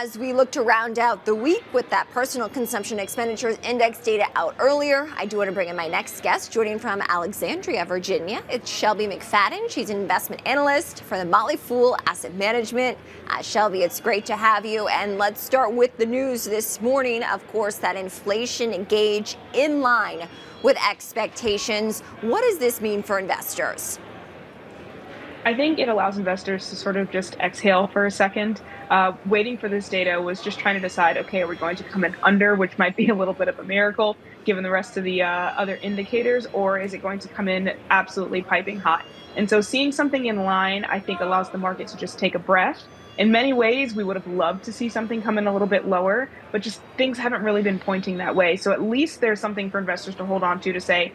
as we look to round out the week with that personal consumption expenditures index data out earlier, I do want to bring in my next guest, joining from Alexandria, Virginia. It's Shelby McFaddin. She's an investment analyst for the Motley Asset Management. Shelby, it's great to have you. And let's start with the news this morning. Of course, that inflation gauge in line with expectations. What does this mean for investors? I think it allows investors to sort of just exhale for a second. Waiting for this data was just trying to decide, okay, are we going to come in under, which might be a little bit of a miracle given the rest of the other indicators, or is it going to come in absolutely piping hot? And so seeing something in line, I think, allows the market to just take a breath. In many ways, we would have loved to see something come in a little bit lower, but just things haven't really been pointing that way. So at least there's something for investors to hold on to say,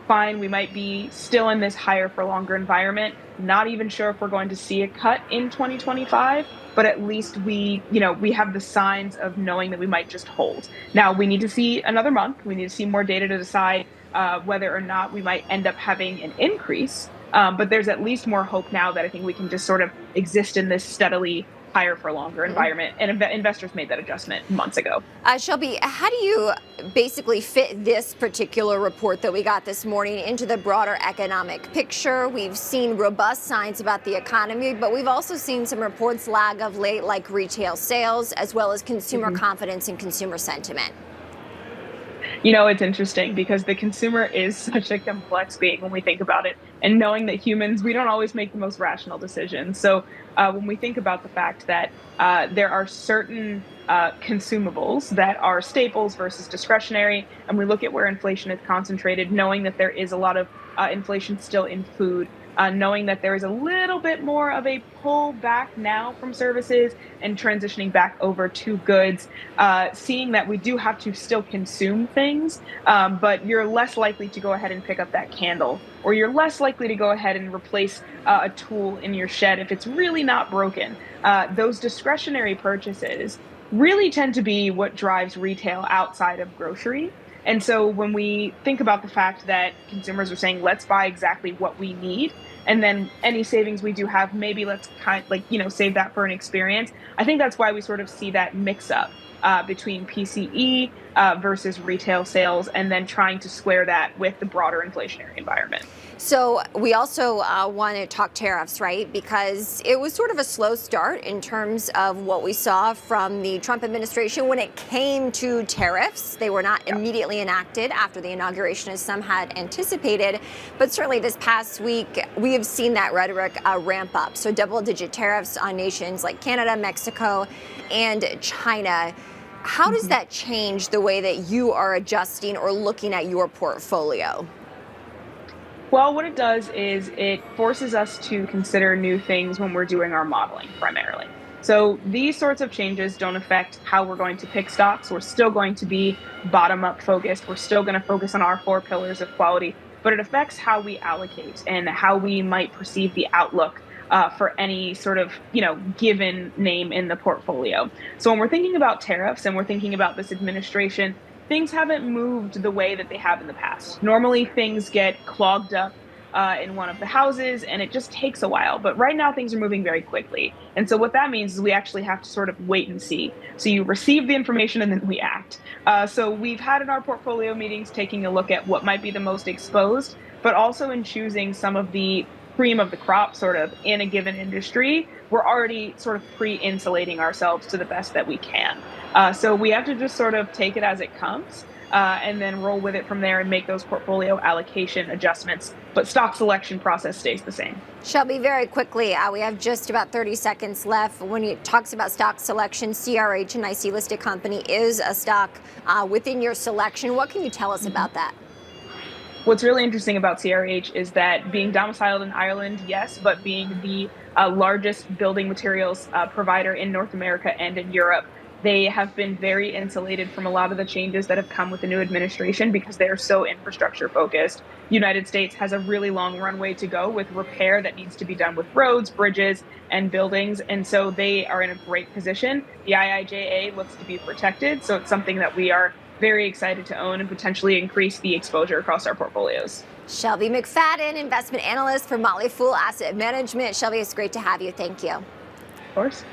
fine, we might be still in this higher for longer environment. Not even sure if we're going to see a cut in 2025, but at least we have the signs of knowing that we might just hold. Now, we need to see another month. We need to see more data to decide whether or not we might end up having an increase. But there's at least more hope now that I think we can just sort of exist in this steadily higher for longer environment, and investors made that adjustment months ago. Shelby, how do you basically fit this particular report that we got this morning into the broader economic picture? We've seen robust signs about the economy, but we've also seen some reports lag of late, like retail sales, as well as consumer confidence and consumer sentiment. You know, it's interesting because the consumer is such a complex being when we think about it, and knowing that humans, we don't always make the most rational decisions. So when we think about the fact that there are certain consumables that are staples versus discretionary, and we look at where inflation is concentrated, knowing that there is a lot of inflation still in food, knowing that there is a little bit more of a pull back now from services and transitioning back over to goods, seeing that we do have to still consume things, but you're less likely to go ahead and pick up that candle, or you're less likely to go ahead and replace a tool in your shed if it's really not broken. Those discretionary purchases really tend to be what drives retail outside of grocery. And so when we think about the fact that consumers are saying, let's buy exactly what we need, and then any savings we do have, maybe let's save that for an experience. I think that's why we sort of see that mix up between PCE versus retail sales, and then trying to square that with the broader inflationary environment. So we also want to talk tariffs, right? Because it was sort of a slow start in terms of what we saw from the Trump administration when it came to tariffs. They were not immediately enacted after the inauguration, as some had anticipated. But certainly this past week, we have seen that rhetoric ramp up. So double-digit tariffs on nations like Canada, Mexico, and China. How does that change the way that you are adjusting or looking at your portfolio? Well, what it does is it forces us to consider new things when we're doing our modeling primarily. So these sorts of changes don't affect how we're going to pick stocks. We're still going to be bottom-up focused. We're still going to focus on our 4 pillars of quality, but it affects how we allocate and how we might perceive the outlook for any sort of, given name in the portfolio. So when we're thinking about tariffs and we're thinking about this administration, things haven't moved the way that they have in the past. Normally, things get clogged up in one of the houses, and it just takes a while. But right now, things are moving very quickly. And so what that means is we actually have to sort of wait and see. So you receive the information, and then we act. So we've had in our portfolio meetings taking a look at what might be the most exposed, but also in choosing some of the cream of the crop sort of in a given industry, we're already sort of pre-insulating ourselves to the best that we can. So we have to just sort of take it as it comes and then roll with it from there and make those portfolio allocation adjustments. But stock selection process stays the same. Shelby, very quickly, we have just about 30 seconds left. When it talks about stock selection, CRH, a NYSE listed company, is a stock within your selection. What can you tell us about that? What's really interesting about CRH is that being domiciled in Ireland, yes, but being the largest building materials provider in North America and in Europe, they have been very insulated from a lot of the changes that have come with the new administration because they are so infrastructure focused. United States has a really long runway to go with repair that needs to be done with roads, bridges, and buildings. And so they are in a great position. The IIJA looks to be protected. So it's something that we are very excited to own and potentially increase the exposure across our portfolios. Shelby McFaddin, investment analyst for Motley Asset Management. Shelby, it's great to have you. Thank you. Of course.